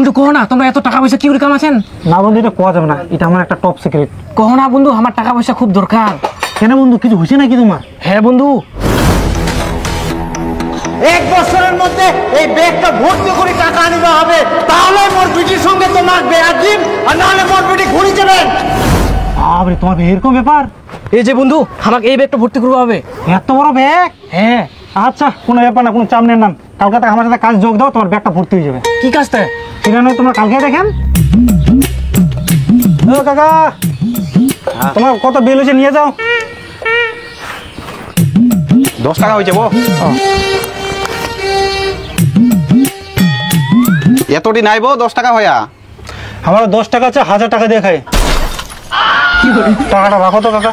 কিন্তু কহ না তোমরা এত টাকা পয়সা কি করে কামাচ্ছেন? না বন্ধু, এটা কোয়া যাবে না, এটা আমার একটা টপ সিক্রেট। কহ না বন্ধু, আমার টাকা পয়সা খুব দরকার। কেন বন্ধু, কিছু হয়েছে নাকি তোমার? হ্যাঁ বন্ধু, 1 বছরের মধ্যে এই ব্যাগটা ভর্তি করে টাকা আনিতে হবে, তাহলে মোর বিটির সঙ্গে তোমার বিয়া দিম, আর নাহলে মোর বিটি ঘুরি যাবেন। আরে তোমার এরকম ব্যাপার? এই যে বন্ধু, আমাকে এই ব্যাগটা ভর্তি করবো হবে। এত বড় ব্যাগ? হ্যাঁ। আচ্ছা, কোনো ব্যাপার না, কোনো চাপ নেন না। কালকে থেকে আমার সাথে কাজ যোগ দাও, তোমার ব্যাগটা ভর্তি হয়ে যাবে। কি কাজটা? সেটা নয়, তোমার কালকে দেখেন। ও কাকা, তোমার কত বিল হয়েছে নিয়ে যাও। 10 টাকা হয়েছে বো। এতটি নাইবো 10 টাকা হইয়া। আমার 10 টাকা আছে, 1000 টাকা দিয়ে খাই। টাকাটা রাখো তো কাকা।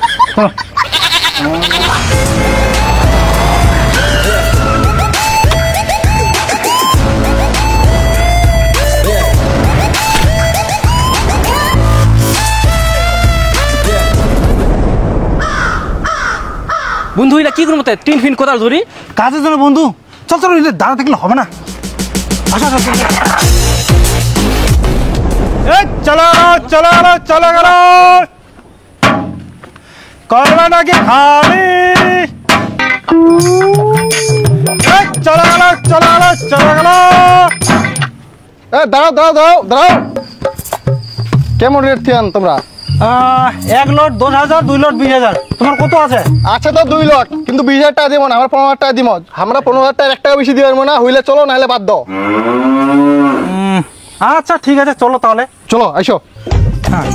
বন্ধু এটা কি করবো? 3 ফিন কোদাল ধরি কাজের জন্য বন্ধু। চল চল, দাঁড়া থাকলে হবে না। আসো আসো, চলো চলো চলো গেল। করবে নাকি খালি? চলো গেল চলো গেল চলো গেল। দাঁড়াও দাঁড়াও দাঁড়াও দাঁড়াও, কেমন রেট থিয়ান তোমরা? 1 লট 10,000, 2 লট 20,000। তোমার কত আছে? আচ্ছা তো 2 লট, কিন্তু 20,000 টাকা দিব না, আমরা 15,000 টাকা দিব। আমরা 15,000 টাকা 1 টাকা বেশি দিব না, হইলে চলো নাহলে বাদ দাও। আচ্ছা ঠিক আছে, চলো তাহলে। চলো আইসো। হ্যাঁ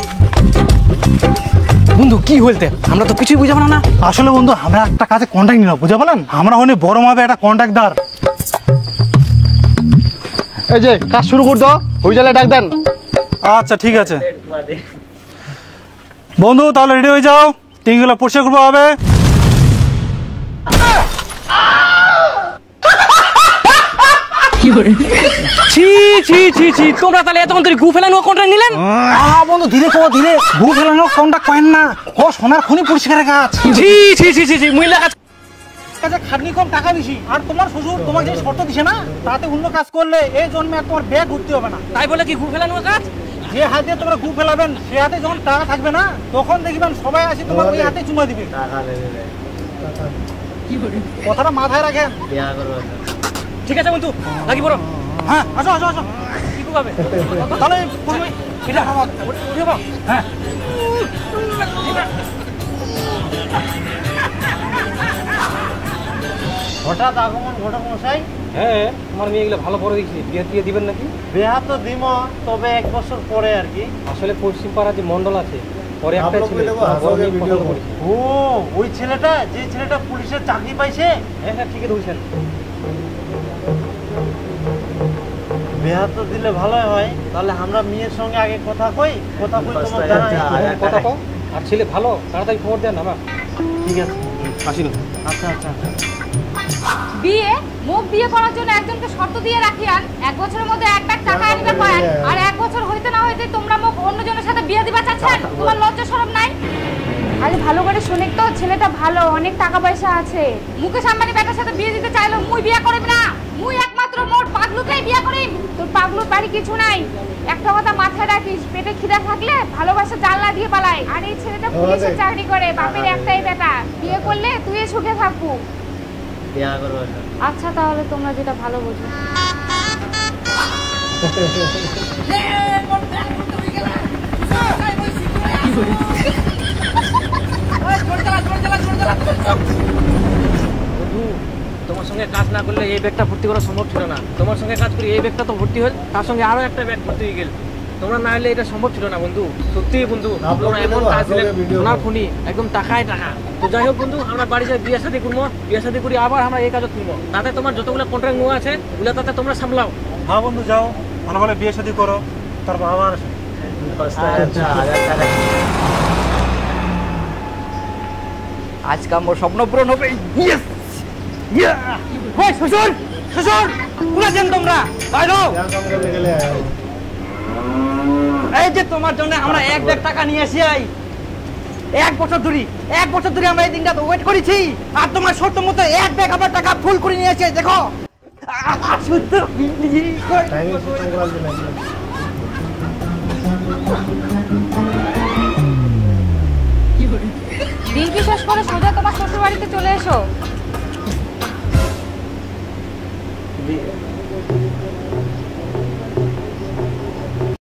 বন্ধু, কি হইতে আমরা তো কিছুই বুঝাবো না। আসলে বন্ধু, আমরা একটা কাজে কন্ট্যাক্ট নিলাম, বুঝা বলেন। আমরা হলে বড় মাপে একটা কন্ট্যাক্টদার। এই যে কাজ শুরু করে দাও, হই গেলে ডাক দেন। আচ্ছা ঠিক আছে বন্ধু, তাহলে রেডি হয়ে যাও, টিনগুলো পরিষ্কার করবো হবে। ছি ছি ছি ছি, তোমরা তাহলে এতক্ষণ ধরে গু ফেলানো কন্ট্রাক্ট নিলেন? বন্ধু ধীরে কো, ধীরে। ভু ফেলানো কন্ট্যাক্ট করেন না, ও সোনার খনি পরিষ্কারের কাজ। ছি ছি ছি ছি ছি, মহিলা কাজ কাজে খাটনি কম, টাকা বেশি। আর তোমার শ্বশুর তোমাকে যে শর্ত দিছে না, তাতে অন্য কাজ করলে এই জন্মে আর তোমার ব্যাগ ঘুরতে হবে না। তাই বলে কি গু ফেলানো কাজ? যে হাতে তোমরা গু ফেলাবেন, সে হাতে যখন টাকা থাকবে না, তখন দেখবেন সবাই আসি তোমার ওই হাতে চুমা দিবে। কথাটা মাথায় রাখেন। ঠিক আছে বন্ধু, লাগি পড়ো। হ্যাঁ আসো আসো আসো। কি করবে তাহলে করবে এটা। উঠে পাও। হ্যাঁ হঠাৎ আগমন ঘটক মশাই। হ্যাঁ, আমার মেয়ে এগুলো ভালো পড়ে দিচ্ছি, বিয়ে দিয়ে দিবেন নাকি? বিয়া তো দিম, তবে 1 বছর পরে আর কি। আসলে পশ্চিম পাড়া যে মন্ডল আছে, পরে একটা ছেলে বড় মেয়ে পছন্দ করেছে। ও, ওই ছেলেটা, যে ছেলেটা পুলিশের চাকরি পাইছে? হ্যাঁ হ্যাঁ, ঠিকই ধরছেন। বিয়া তো দিলে ভালোই হয়। তাহলে আমরা মেয়ের সঙ্গে আগে কথা কই তোমার জানাই। কথা কও, আর ছেলে ভালো, তাড়াতাড়ি খবর দেন আমার। ঠিক আছে, আসিল। আচ্ছা আচ্ছা। বিয়ে মুখ বিয়ে করার জন্য একজনকে শর্ত দিয়ে রাখিয়ান 1 বছরের মধ্যে 1 লাখ টাকা আনিবে পারেন, আর 1 বছর হইতে না হইতে তোমরা মুখ অন্যজনের সাথে বিয়ে দিবা চাচ্ছেন? তোমার লজ্জা শরম নাই? আরে ভালো করে শুনে তো, ছেলেটা ভালো, অনেক টাকা পয়সা আছে। মুকেশ আম্বানি বেটার সাথে বিয়ে দিতে চাইলো, মুই বিয়ে করিম না। মুই একমাত্র মোর পাগলুকেই বিয়ে করিম। তোর পাগলুর বাড়ি কিছু নাই। একটা কথা মাথায় রাখিস, পেটে খিদা থাকলে ভালোবাসা জানলা দিয়ে পালায়। আর এই ছেলেটা পুলিশের চাকরি করে, বাপের একটাই বেটা। বিয়ে করলে তুই সুখে থাকবো। আচ্ছা তাহলে তোমরা যেটা ভালো বোঝো। তোমার সঙ্গে কাজ না করলে এই ব্যাগটা ভর্তি করা সম্ভব ছিল না। তোমার সঙ্গে কাজ করি এই ব্যাগটা তো ভর্তি হল, তার সঙ্গে আরো একটা ব্যাগ ভর্তি হয়ে গেল। তোমরা না হলে এটা সম্ভব ছিল না বন্ধু। সত্যি বন্ধু, তোমরা এমন কাজ দিলে, সোনার খুনি, একদম টাকায় টাকা। তো যাই হোক বন্ধু, আমরা বাড়ি যাই, বিয়ে শাদী করবো, বিয়ে শাদী করি আবার আমরা এই কাজও তুলবো। তাতে তোমার যতগুলো কন্ট্রাক্ট নেওয়া আছে ওগুলো তাতে তোমরা সামলাও। হ্যাঁ বন্ধু, যাও, ভালো ভালো বিয়ে শাদী করো, তারপর আবার আজকে আমার স্বপ্ন পূরণ হবে। শ্বশুর শ্বশুর, কোথায় যান তোমরা? বাইরো। এই যে তোমার জন্য আমরা 1 লাখ টাকা নিয়ে আসি। 1 বছর ধরে আমরা এই দিনটা তো ওয়েট করেছি, আর তোমার শর্ত মতো 1 ব্যাগ আবার টাকা ফুল করে নিয়ে আসে। দেখো শ্বশুর বাড়িতে চলে এসো।